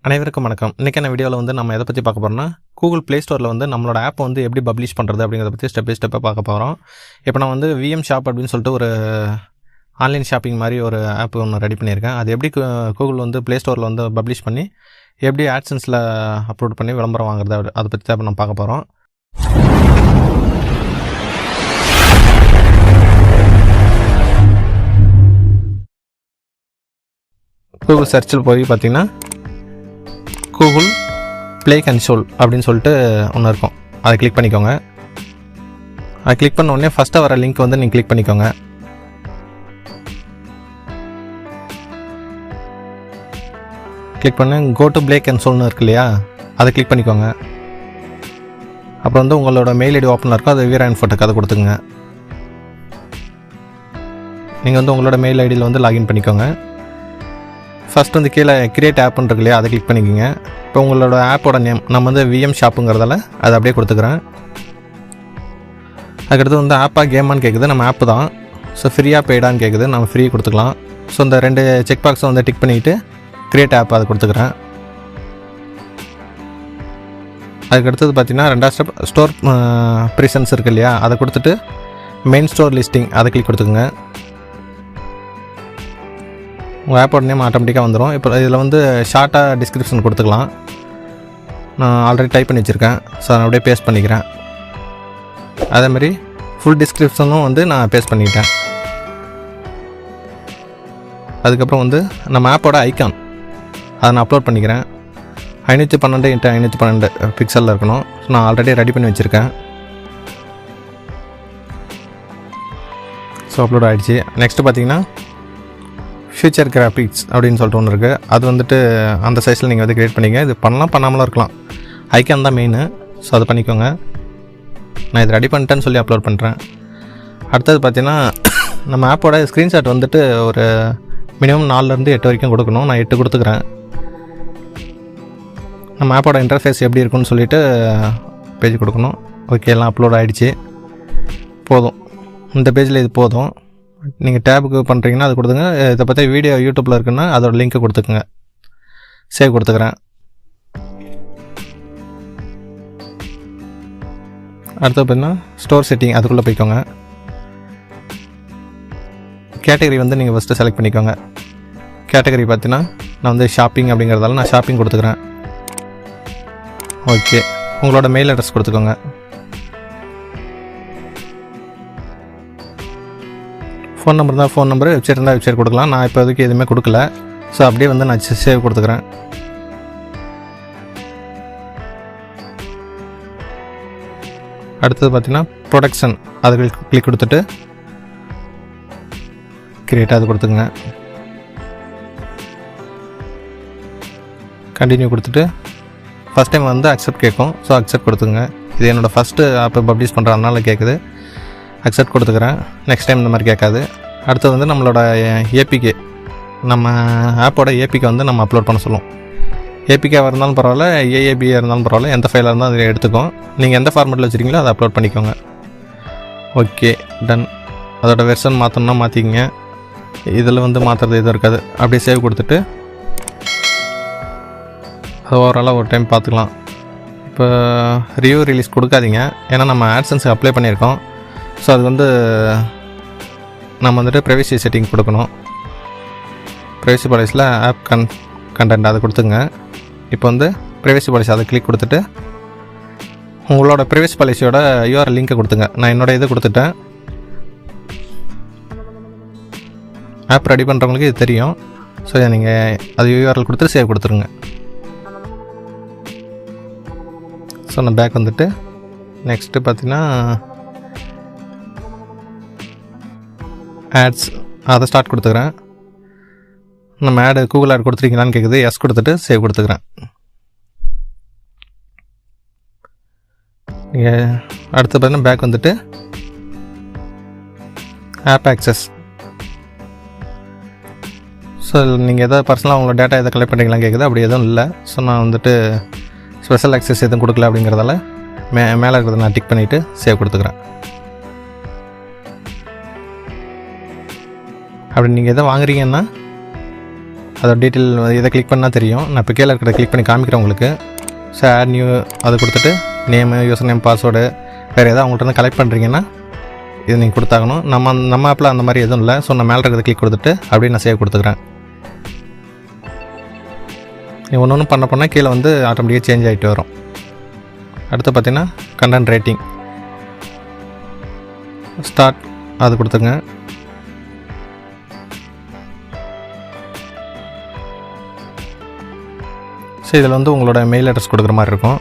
அனைவருக்கும் வணக்கம். இன்றைக்கான வீடியோவில் வந்து நம்ம எதை பற்றி பார்க்க போகிறோம்னா, கூகுள் ப்ளே ஸ்டோரில் வந்து நம்மளோட ஆப்பை வந்து எப்படி பப்ளிஷ் பண்ணுறது அப்படிங்கிறத பற்றி ஸ்டெப் பை ஸ்டெப்பாக பார்க்க போகிறோம். இப்போ நான் வந்து விஎம் ஷாப் அப்படின்னு சொல்லிட்டு ஒரு ஆன்லைன் ஷாப்பிங் மாதிரி ஒரு ஆப் ஒன்று ரெடி பண்ணியிருக்கேன். அது எப்படி கூகுள் வந்து ப்ளே ஸ்டோரில் வந்து பப்ளிஷ் பண்ணி எப்படி ஆட்சன்ஸில் அப்லோட் பண்ணி விளம்பரம் வாங்குறது அதை பற்றி தான் நம்ம பார்க்க போகிறோம். கூகுள் சர்ச்சில் போய் பார்த்தீங்கன்னா கூகுள் ப்ளே கன்சோல் அப்படின்னு சொல்லிட்டு ஒன்று இருக்கும். அதை கிளிக் பண்ணிக்கோங்க. அதை கிளிக் பண்ண உடனே ஃபஸ்ட்டாக வர லிங்க் வந்து நீங்கள் கிளிக் பண்ணிக்கோங்க. கிளிக் பண்ண கோ டு ப்ளே கன்சோல்னு இருக்கு இல்லையா, அதை கிளிக் பண்ணிக்கோங்க. அப்புறம் வந்து உங்களோட மெயில் ஐடி ஓப்பனில் இருக்கும், அது வீரா இன்ஃபோடெக் அதை கொடுத்துங்க. நீங்கள் வந்து உங்களோட மெயில் ஐடியில் வந்து லாகின் பண்ணிக்கோங்க. ஃபஸ்ட் வந்து கீழே கிரியேட் ஆப்னு இருக்கு இல்லையா, அதை கிளிக் பண்ணிக்கோங்க. இப்போ உங்களோட ஆப்போட நேம் நம்ம வந்து விஎம் ஷாப்புங்கிறதால அதை அப்படியே கொடுத்துக்கிறேன். அதுக்கடுத்து வந்து ஆப்பா கேமான்னு கேட்குது, நம்ம ஆப்பு தான். ஸோ ஃப்ரீயாக பெய்டான்னு கேட்குது, நம்ம ஃப்ரீ கொடுத்துக்கலாம். ஸோ இந்த 2 செக் பாக்ஸை வந்து டிக் பண்ணிவிட்டு கிரியேட் ஆப் அதை கொடுத்துக்கிறேன். அதுக்கடுத்தது பார்த்தீங்கன்னா 2வது ஸ்டெப் ஸ்டோர் ப்ரிசன்ஸ் இருக்குது இல்லையா, அதை கொடுத்துட்டு மெயின் ஸ்டோர் லிஸ்டிங் அதை கிளிக் கொடுத்துக்குங்க. உங்கள் ஆப்போட நேம் ஆட்டோமேட்டிக்காக வந்துடும். இப்போ இதில் வந்து ஷார்ட்டாக டிஸ்கிரிப்ஷன் கொடுத்துக்கலாம். நான் ஆல்ரெடி டைப் பண்ணி வச்சுருக்கேன், ஸோ நான் அப்படியே பேஸ்ட் பண்ணிக்கிறேன். அதேமாதிரி ஃபுல் டிஸ்கிரிப்ஷனும் வந்து நான் பேஸ்ட் பண்ணிக்கிட்டேன். அதுக்கப்புறம் வந்து நம்ம ஆப்போட ஐக்கான் அதை நான் அப்லோட் பண்ணிக்கிறேன். 512x512 பிக்சலில் இருக்கணும். ஸோ நான் ஆல்ரெடி ரெடி பண்ணி வச்சுருக்கேன். ஸோ அப்லோட் ஆகிடுச்சு. நெக்ஸ்ட்டு பார்த்தீங்கன்னா ஃபியூச்சர் கிராஃபிக்ஸ் அப்படின்னு சொல்லிட்டு ஒன்று இருக்குது. அது வந்துட்டு அந்த சைஸில் நீங்கள் வந்து க்ரியேட் பண்ணிங்க. இது பண்ணலாம் பண்ணாமலும் இருக்கலாம். ஐக்கான் தான் மெயின். ஸோ அது பண்ணிக்கோங்க. நான் இது ரெடி பண்ணிட்டேன்னு சொல்லி அப்லோட் பண்ணுறேன். அடுத்தது பார்த்தீங்கன்னா நம்ம ஆப்போட ஸ்க்ரீன்ஷாட் வந்துட்டு ஒரு மினிமம் 4லேருந்து 8 வரைக்கும் கொடுக்கணும். நான் 8 கொடுத்துக்கிறேன். நம்ம ஆப்போட இன்டர்ஃபேஸ் எப்படி இருக்குன்னு சொல்லிவிட்டு பேஜ் கொடுக்கணும். ஓகே, எல்லாம் அப்லோட் ஆகிடுச்சு. போதும், இந்த பேஜில் இது போதும். நீங்கள் டேபுக்கு பண்ணுறீங்கன்னா அது கொடுத்துங்க. இதை பற்றி வீடியோ யூடியூப்பில் இருக்குன்னா அதோட லிங்க்கை கொடுத்துக்குங்க. சேவ் கொடுத்துக்கிறேன். அடுத்து பார்த்தீங்கன்னா ஸ்டோர் செட்டிங் அதுக்குள்ளே போய்க்கோங்க. கேட்டகரி வந்து நீங்கள் ஃபஸ்ட்டு செலக்ட் பண்ணிக்கோங்க. கேட்டகரி பார்த்தீங்கன்னா நான் வந்து ஷாப்பிங் அப்படிங்கிறதால நான் ஷாப்பிங் கொடுத்துக்கிறேன். ஓகே, உங்களோட மெயில் அட்ரஸ் கொடுத்துக்கோங்க. ஃபோன் நம்பர் தான் ஃபோன் நம்பர், வெப்சைட் இருந்தால் வெப்சைட் கொடுக்கலாம். நான் இப்போ அதுக்கு எதுவுமே கொடுக்கல. ஸோ அப்படியே வந்து நான் சேவ் கொடுத்துக்கிறேன். அடுத்தது பார்த்தீங்கன்னா ப்ரொடக்ஷன் அது கிளிக் கொடுத்துட்டு கிரியேட் அது கொடுத்துங்க. கண்டினியூ கொடுத்துட்டு ஃபஸ்ட் டைம் வந்து அக்செப்ட் கேட்கும். ஸோ அக்செப்ட் கொடுத்துங்க. இது என்னோடய ஃபஸ்ட்டு ஆப்பை பப்ளிஷ் பண்ணுறதுனால கேட்குது. அக்செப்ட் கொடுத்துக்கிறேன். நெக்ஸ்ட் டைம் இந்த மாதிரி கேட்காது. அடுத்தது வந்து நம்மளோட ஏபிகே, நம்ம ஆப்போட ஏபிகே வந்து நம்ம அப்லோட் பண்ண சொல்லுவோம். ஏபிகேவாக இருந்தாலும் பரவாயில்ல, ஏஏபியாக இருந்தாலும் பரவாயில்ல, எந்த ஃபைலாக இருந்தாலும் அதை எடுத்துக்கும். நீங்கள் எந்த ஃபார்மெட்டில் வச்சுருக்கீங்களோ அதை அப்லோட் பண்ணிக்கோங்க. Okay, done. அதோட வெர்ஷன் மாற்றணும்னா மாற்றிக்கிங்க. இதில் வந்து மாற்றுறது எதுவும் இருக்காது. அப்படியே சேவ் கொடுத்துட்டு அது ஓவராலாக ஒரு டைம் பார்த்துக்கலாம். இப்போ ரிவ்யூ ரிலீஸ் கொடுக்காதீங்க, ஏன்னா நம்ம ஆட்சன்ஸுக்கு அப்ளை பண்ணியிருக்கோம். ஸோ அது வந்து நம்ம வந்துட்டு ப்ரைவசி செட்டிங் கொடுக்கணும். ப்ரைவசி பாலிசியில் ஆப் கண்டென்ட் அதை கொடுத்துங்க. இப்போ வந்து ப்ரைவசி பாலிசி அதை கிளிக் கொடுத்துட்டு உங்களோட ப்ரைவசி பாலிசியோட யூஆர்எல் லிங்கை கொடுத்துங்க. நான் என்னோடய இது கொடுத்துட்டேன். ஆப் ரெடி பண்ணுறவங்களுக்கு இது தெரியும். ஸோ நீங்கள் அது யூஆர்எல் கொடுத்துட்டு சேவ் கொடுத்துருங்க. ஸோ நான் பேக் வந்துட்டு நெக்ஸ்ட்டு பார்த்தீங்கன்னா ஆட்ஸ் அதை ஸ்டார்ட் கொடுத்துக்கிறேன். நம்ம ஆடு கூகுள் ஆட் கொடுத்துருக்கீங்களான்னு கேட்குது. எஸ் கொடுத்துட்டு சேவ் கொடுத்துக்கிறேன். நீங்கள் அடுத்து பார்த்தீங்கன்னா பேக் வந்துட்டு ஆப் ஆக்சஸ். ஸோ நீங்கள் எதாவது பர்சனலாக உங்களோட டேட்டா எதை கலெக்ட் பண்ணுறீங்களான்னு கேட்குது. அப்படி எதுவும் இல்லை. ஸோ நான் வந்துட்டு ஸ்பெஷல் ஆக்சஸ் எதுவும் கொடுக்கல அப்படிங்கிறதால மேலே இருக்கிறத நான் டிக் பண்ணிவிட்டு சேவ் கொடுத்துக்கிறேன். அப்படி நீங்கள் எதை வாங்குறீங்கன்னா அதோட டீட்டெயில் இதை கிளிக் பண்ணால் தெரியும். நான் இப்போ கீழே இருக்கிறத கிளிக் பண்ணி காமிக்கிறேன் உங்களுக்கு. ஸோ ஆட் நியூ அதை கொடுத்துட்டு நேமு, யூசர் நேம், பாஸ்வேர்டு வேறு எதாவது அவங்கள்ட்ட வந்து கலெக்ட் பண்ணுறீங்கன்னா இது நீங்கள் கொடுத்தாகணும். நம்ம ஆப்பில் அந்த மாதிரி எதுவும் இல்லை. ஸோ நான் மேலே இருக்கிறத கிளிக் கொடுத்துட்டு அப்படியே நான் சேவ் கொடுத்துக்கிறேன். நீ ஒன்று பண்ண கீழே வந்து ஆட்டோமேட்டிக்காக சேஞ்ச் ஆகிட்டு வரும். அடுத்து பார்த்திங்கன்னா கண்டென்ட் ரேட்டிங் ஸ்டார்ட் அது கொடுத்துங்க. ஸோ இதில் வந்து உங்களோட மெயில் அட்ரஸ் கொடுக்குற மாதிரி இருக்கும்.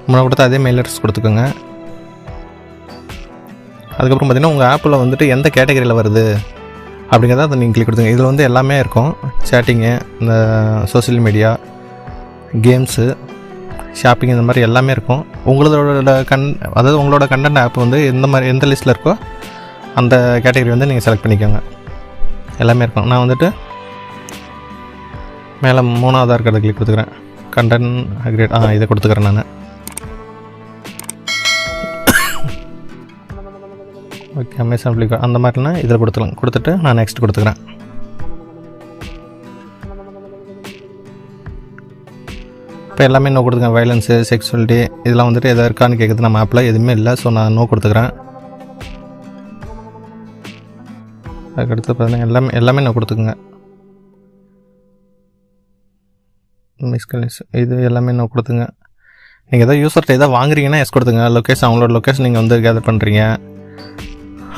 முன்னாடி கொடுத்தா அதே மெயில் அட்ரஸ் கொடுத்துக்கோங்க. அதுக்கப்புறம் பார்த்திங்கன்னா உங்கள் ஆப்பில் வந்துட்டு எந்த கேட்டகரியில் வருது அப்படிங்கிறத அதை நீங்கள் கிளிக் கொடுத்துங்க. இதில் வந்து எல்லாமே இருக்கும். சேட்டிங்கு, இந்த சோசியல் மீடியா, கேம்ஸு, ஷாப்பிங், இந்த மாதிரி எல்லாமே இருக்கும். உங்களோட அதாவது உங்களோட கண்டென்ட் ஆப் வந்து எந்த லிஸ்ட்டில் இருக்கோ அந்த கேட்டகரி வந்து நீங்கள் செலக்ட் பண்ணிக்கோங்க. எல்லாமே இருக்கும். நான் வந்துட்டு மேலே 3ஆவதாக இருக்கிறத கிளிக் கொடுத்துக்கிறேன். கண்டென்ட் அக்ரேட் இதை கொடுத்துக்கிறேன் நான். ஓகே, அமேசான் ஃப்ளிப்கார்ட் அந்த மாதிரினா இதில் கொடுத்துட்டு நான் நெக்ஸ்ட் கொடுத்துக்கிறேன். இப்போ எல்லாமே நோ கொடுத்துக்கிறேன். வயலன்ஸு, செக்ஸுவலிட்டி இதெல்லாம் வந்துட்டு எதாவது இருக்கான்னு கேட்குறது. நம்ம ஆப்பில் எதுவுமே இல்லை. ஸோ நான் நோ கொடுத்துக்கிறேன். அதுக்கடுத்து பார்த்தீங்கன்னா எல்லாமே நோ கொடுத்துக்குங்க. மிஸ்கல்ஸ் இது எல்லாமே நோ கொடுத்துங்க. நீங்கள் எதாவது யூசர்கிட்ட எதாவது வாங்குறீங்கன்னா எஸ் கொடுத்துங்க. லொக்கேஷன் அவங்களோட லொக்கேஷன் நீங்கள் வந்து கேதர் பண்ணுறீங்க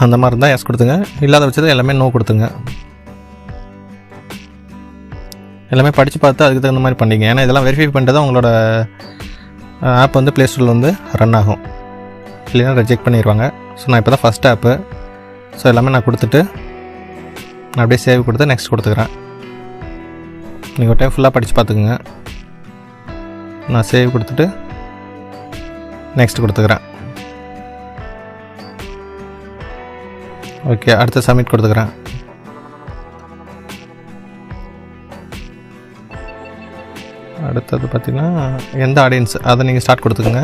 அந்த மாதிரி இருந்தால் எஸ் கொடுத்துங்க. இல்லாத பட்சத்தில் எல்லாமே நோ கொடுத்துங்க. எல்லாமே படித்து பார்த்து அதுக்கு தகுந்த மாதிரி பண்ணிங்க. ஏன்னா இதெல்லாம் வெரிஃபை பண்ணிட்டு தான் உங்களோட ஆப் வந்து ப்ளே ஸ்டோரில் வந்து ரன் ஆகும். இல்லைன்னா ரிஜெக்ட் பண்ணிடுவாங்க. ஸோ நான் இப்போ தான் ஃபஸ்ட் ஆப்பு. ஸோ எல்லாமே நான் கொடுத்துட்டு நான் அப்படியே சேவ் கொடுத்து நெக்ஸ்ட் கொடுத்துக்கிறேன். நீங்கள் ஒரு டைம் ஃபுல்லாக படித்து பார்த்துக்குங்க. நான் சேவ் கொடுத்துட்டு நெக்ஸ்ட் கொடுத்துக்கிறேன். ஓகே, அடுத்து சப்மிட் கொடுத்துக்கிறேன். அடுத்தது பார்த்திங்கன்னா எந்த ஆடியன்ஸ் அதை நீங்கள் ஸ்டார்ட் கொடுத்துக்குங்க.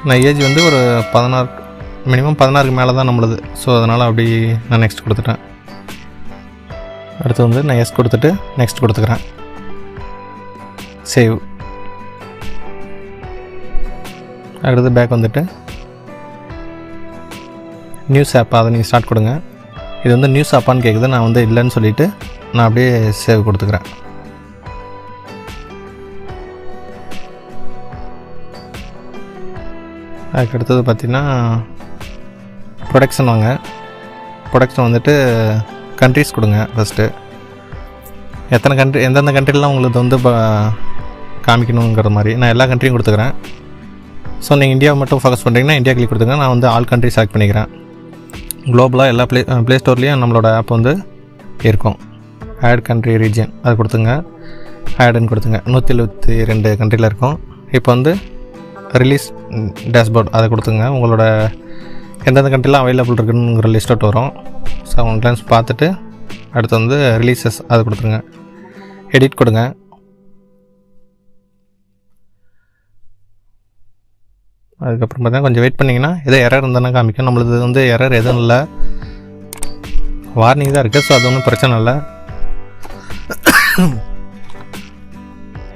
நான் ஏஜ் வந்து ஒரு 16 மினிமம் 16க்கு மேலே தான் நம்மளுது. ஸோ அதனால் அப்படி நான் நெக்ஸ்ட் கொடுத்துட்டேன். அடுத்து வந்து நான் எஸ் கொடுத்துட்டு நெக்ஸ்ட் கொடுத்துக்கிறேன். சேவ். அடுத்து பேக் வந்துட்டு நியூஸ் ஆப் அதை நீங்கள் ஸ்டார்ட் கொடுங்க. இது வந்து நியூஸ் ஆப்பான்னு கேட்குது. நான் வந்து இல்லைன்னு சொல்லிவிட்டு நான் அப்படியே சேவ் கொடுத்துக்கிறேன். அதுக்கு அடுத்தது பார்த்திங்கன்னா ப்ரொடக்ஷன் வாங்க. ப்ரொடக்ஷன் வந்துட்டு கண்ட்ரிஸ் கொடுங்க. ஃபஸ்ட்டு எத்தனை கண்ட்ரி, எந்தெந்த கண்ட்ரிலாம் உங்களுக்கு வந்து காமிக்கணுங்கிற மாதிரி நான் எல்லா கண்ட்ரியும் கொடுத்துக்கிறேன். ஸோ நீங்கள் இந்தியாவை மட்டும் ஃபோக்கஸ் பண்ணுறீங்கன்னா இந்தியா கிளிக் கொடுத்துங்க. நான் வந்து ஆல் கண்ட்ரி செலக்ட் பண்ணிக்கிறேன். குளோபலாக எல்லா ப்ளே ஸ்டோர்லேயும் நம்மளோட ஆப் வந்து இருக்கும். ஆட் கண்ட்ரி ரீஜன் அது கொடுத்துங்க. ஆடுன்னு கொடுத்துங்க. 172 கண்ட்ரியில் இருக்கும். இப்போ வந்து ரிலீஸ் டேஷ்போர்ட் அதை கொடுத்துங்க. உங்களோட எந்தெந்த கண்ட்ரிலாம் அவைலபிள் இருக்குங்கிற லிஸ்ட் அவுட் வரும். ஸோ அவங்க கிளான்ஸ் பார்த்துட்டு அடுத்து வந்து ரிலீசஸ் அது கொடுத்துருங்க. எடிட் கொடுங்க. அதுக்கப்புறம் பார்த்தீங்கன்னா கொஞ்சம் வெயிட் பண்ணிங்கன்னா எதோ எரர் இருந்தானே காமிக்கும். நம்மளது வந்து எரர் எதுவும் இல்லை, வார்னிங் தான் இருக்குது. ஸோ அது ஒன்றும் பிரச்சனை இல்லை.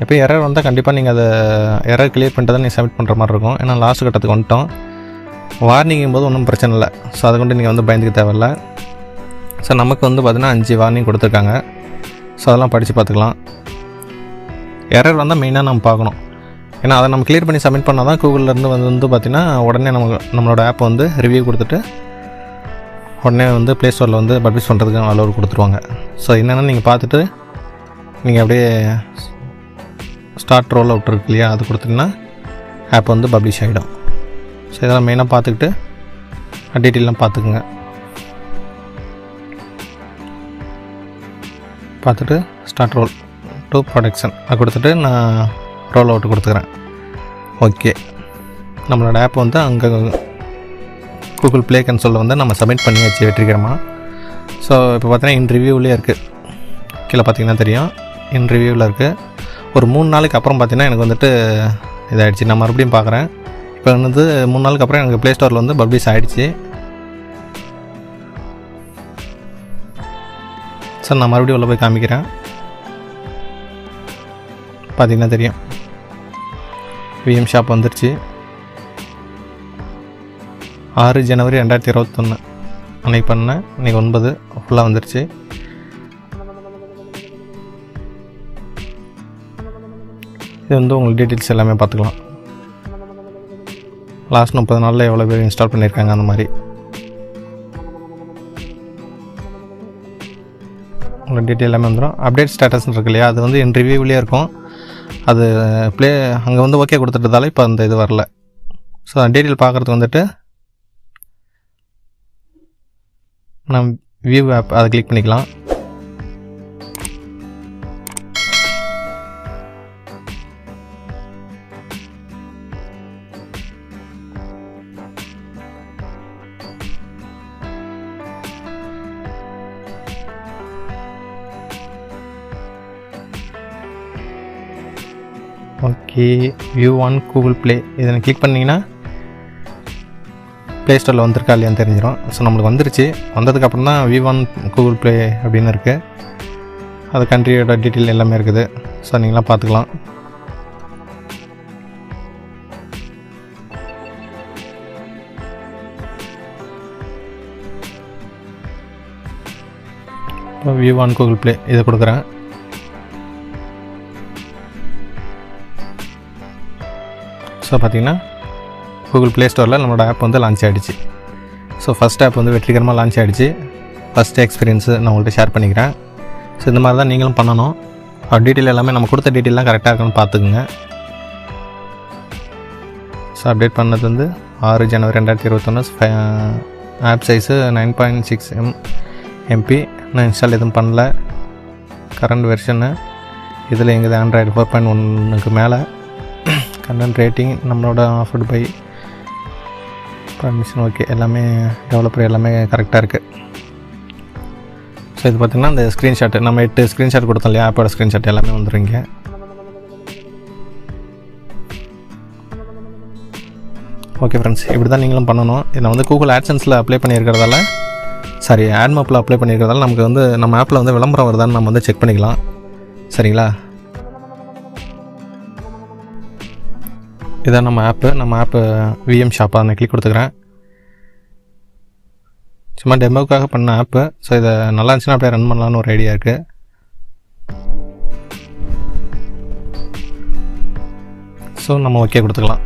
எப்போ எரர் வந்தால் கண்டிப்பாக நீங்கள் அதை எரர் கிளியர் பண்ணிட்டு தான் நீங்கள் சப்மிட் பண்ணுற மாதிரி இருக்கும். ஏன்னா லாஸ்ட் கட்டத்துக்கு வந்துட்டோம். வார்னிங்கும் போது ஒன்றும் பிரச்சனை இல்லை. ஸோ அதை கொண்டு நீங்கள் வந்து பயந்துக்க தேவையில்லை. ஸோ நமக்கு வந்து பார்த்திங்கன்னா 5 வார்னிங் கொடுத்துருக்காங்க. ஸோ அதெல்லாம் படித்து பார்த்துக்கலாம். எரர் வந்தால் மெயினாக நம்ம பார்க்கணும். ஏன்னா அதை நம்ம கிளியர் பண்ணி சப்மிட் பண்ணால் தான் கூகுள்லேருந்து வந்து பார்த்திங்கன்னா உடனே நம்மளோட ஆப்பை வந்து ரிவ்யூ கொடுத்துட்டு உடனே வந்து ப்ளே ஸ்டோரில் வந்து பப்ளிஷ் பண்ணுறதுக்கு அலோவ் கொடுத்துருவாங்க. ஸோ என்னென்னா நீங்கள் பார்த்துட்டு நீங்கள் அப்படியே ஸ்டார்ட் ரோல் அவுட் இருக்கு இல்லையா, அது கொடுத்தீங்கன்னா ஆப் வந்து பப்ளிஷ் ஆகிடும். ஸோ இதெல்லாம் மெயினாக பார்த்துக்கிட்டு டீட்டெயிலாம் பார்த்துக்குங்க. பார்த்துட்டு ஸ்டார்ட் ரோல் டு ப்ரொடக்ஷன் அது கொடுத்துட்டு நான் ரோல் அவுட் கொடுத்துக்கிறேன். ஓகே, நம்மளோட ஆப் வந்து அங்கே கூகுள் ப்ளே கன்சோலில் வந்து நம்ம சப்மிட் பண்ணி வச்சு வெற்றிக்கிறோமா. ஸோ இப்போ பார்த்தீங்கன்னா இன் ரிவ்யூவிலே இருக்குது. கீழே பார்த்தீங்கன்னா தெரியும் இன் ரிவ்யூவில் இருக்குது. ஒரு 3 நாளுக்கு அப்புறம் பார்த்தீங்கன்னா எனக்கு வந்துட்டு இதாகிடுச்சு. நான் மறுபடியும் பார்க்குறேன். இப்போ வந்து 3 நாளுக்கு அப்புறம் எனக்கு ப்ளே ஸ்டோரில் வந்து பப்ளிஷ் ஆகிடுச்சு. சார் நான் மறுபடியும் உள்ளே போய் காமிக்கிறேன். பார்த்தீங்கன்னா தெரியும், விஎம் ஷாப் வந்துருச்சு. 6 ஜனவரி 2021 அன்றைக்கி பண்ணேன். இன்றைக்கி 9 ஃபுல்லாக வந்துருச்சு. இது வந்து உங்களுக்கு டீட்டெயில்ஸ் எல்லாமே பார்த்துக்கலாம். லாஸ்ட் 30 நாளில் எவ்வளோ பேர் இன்ஸ்டால் பண்ணியிருக்காங்க அந்த மாதிரி உங்களுக்கு டீட்டெயில் எல்லாமே வந்துடும். அப்டேட் ஸ்டேட்டஸ்ன்னு இருக்கு இல்லையா, அது வந்து என் ரிவ்யூவிலே இருக்கும். அது அங்கே வந்து ஓகே கொடுத்துட்டதால இப்போ அந்த இது வரல. ஸோ டீட்டெயில் பார்க்குறதுக்கு வந்துட்டு நான் வியூ ஆப் அதை கிளிக் பண்ணிக்கலாம். Okay, view one Google play இதை கிளிக் பண்ணிங்கன்னா ப்ளே ஸ்டோரில் வந்திருக்கா இல்லையான்னு தெரிஞ்சிடும். ஸோ நம்மளுக்கு வந்துருச்சு. வந்ததுக்கப்புறம் தான் வியூ ஒன் கூகுள் ப்ளே அப்படின்னு இருக்குது. அது கண்ட்ரியோட டீட்டெயில் எல்லாமே இருக்குது. ஸோ நீங்களாம் பார்த்துக்கலாம். இப்போ வியூ ஒன் கூகுள் ப்ளே இதை கொடுக்குறேன். ஸோ பார்த்திங்கன்னா கூகுள் ப்ளே ஸ்டோரில் நம்மளோட ஆப் வந்து லான்ச் ஆகிடுச்சு. ஸோ ஃபஸ்ட் ஆப் வந்து வெற்றிகரமாக லான்ச் ஆகிடுச்சு. ஃபஸ்ட்டு எக்ஸ்பீரியன்ஸு நான் உங்கள்கிட்ட ஷேர் பண்ணிக்கிறேன். ஸோ இந்த மாதிரி தான் நீங்களும் பண்ணணும். டீட்டெயில் எல்லாமே நம்ம கொடுத்த டீட்டெயிலாம் கரெக்டாக இருக்குன்னு பார்த்துக்குங்க. ஸோ அப்டேட் பண்ணது வந்து 6 ஜனவரி 2021. App size 9.6 MB. நான் இன்ஸ்டால் எதுவும் பண்ணல. கரண்ட் வெர்ஷனு இதில் எங்கள் ஆண்ட்ராய்டு 4.1க்கு மேலே. கண்டென்ட் ரேட்டிங் நம்மளோட ஆஃபர்டு பை பர்மிஷன் ஓகே, எல்லாமே டெவலப்பர் எல்லாமே கரெக்டாக இருக்குது. ஸோ இது பார்த்திங்கன்னா இந்த ஸ்க்ரீன்ஷாட்டு நம்ம 8 ஸ்க்ரீன்ஷாட் கொடுத்தோம் இல்லையா, ஆப்போட ஸ்க்ரீன்ஷாட் எல்லாமே வந்துடுங்க. ஓகே ஃப்ரெண்ட்ஸ், இப்படி தான் நீங்களும் பண்ணணும். இதை வந்து கூகுள் ஆட்சன்ஸில் அப்ளை பண்ணியிருக்கிறதால ஆட்மாப்பில் அப்ளை பண்ணியிருக்கிறதால நமக்கு வந்து நம்ம ஆப்பில் வந்து விளம்பரம் வருதான்னு நம்ம வந்து செக் பண்ணிக்கலாம். சரிங்களா? இதான் நம்ம ஆப்பு விஎம் ஷாப்பாக நான் கிளிக் கொடுத்துக்கிறேன். சும்மா டெமோவுக்காக பண்ண ஆப்பு. ஸோ இதை நல்லா இருந்துச்சுன்னா அப்படியே ரன் பண்ணலான்னு ஒரு ஐடியா இருக்குது. ஸோ நம்ம ஓகே கொடுத்துக்கலாம்.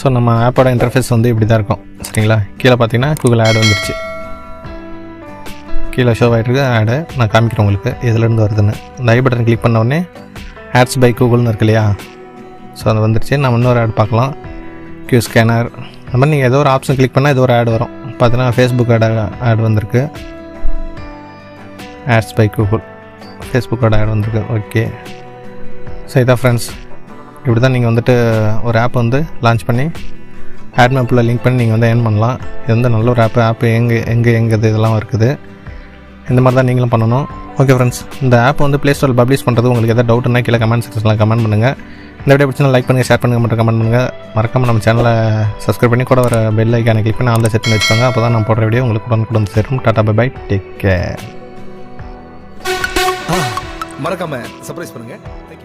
ஸோ நம்ம ஆப்போட இன்டர்ஃபேஸ் வந்து இப்படி தான் இருக்கும். சரிங்களா? கீழே பார்த்தீங்கன்னா கூகுள் ஆட் வந்துடுச்சு. கீழே ஷோ ஆகிட்டு இருக்கு ஆடு. நான் காமிக்கிறேன் உங்களுக்கு எதுலேருந்து வருதுன்னு. இந்த ஐ பட்டன் கிளிக் பண்ண உடனே ஆட்ஸ் பை கூகுள்னு இருக்கு இல்லையா, ஸோ அது வந்துருச்சு. நம்ம இன்னொரு ஆட் பார்க்கலாம். கியூ ஸ்கேனர் அந்த மாதிரி நீங்கள் ஏதோ ஒரு ஆப்ஷன் கிளிக் பண்ணால் ஏதோ ஒரு ஆட் வரும். பார்த்தீங்கன்னா ஃபேஸ்புக் ஆட் வந்திருக்கு. ஆட்ஸ் பை கூகுள் ஃபேஸ்புக்கோட ஆட் வந்திருக்கு. ஓகே, ஸோ இதான் ஃப்ரெண்ட்ஸ், இப்படி தான் நீங்கள் வந்துட்டு ஒரு ஆப் வந்து லான்ச் பண்ணி ஆட் மேப்பில் லிங்க் பண்ணி நீங்கள் வந்து ஏர்ன் பண்ணலாம். இது வந்து நல்ல ஒரு ஆப்பு எங்கே இதெல்லாம் இருக்குது. இந்த மாதிரி தான் நீங்களும் பண்ணணும். ஓகே ஃப்ரெண்ட்ஸ், இந்த ஆப் வந்து ப்ளே ஸ்டோரில் பப்ளிஷ் பண்ணுறது உங்களுக்கு எதாவது டவுட்னா கீழே கமெண்ட் செக்ஷனில் கமெண்ட் பண்ணுங்கள். இந்த வீடியோ பிடிச்சா லைக் பண்ணுங்கள், ஷேர் பண்ணுங்கள், மட்டும் கமெண்ட் பண்ணுங்கள். மறக்காமல் நம்ம சேனலை சப்ஸ்கிரைப் பண்ணி கூட வர பெல் ஐக்கானை கிளிக் பண்ணி ஆல்ல செட் பண்ணி வச்சுக்கோங்க. அப்போ தான் நான் போடுற வீடியோ உங்களுக்கு உடனுக்குடன் சேரும். Tata bye bye, take care. மறக்காமல் சர்ப்ரைஸ் பண்ணுங்கள்.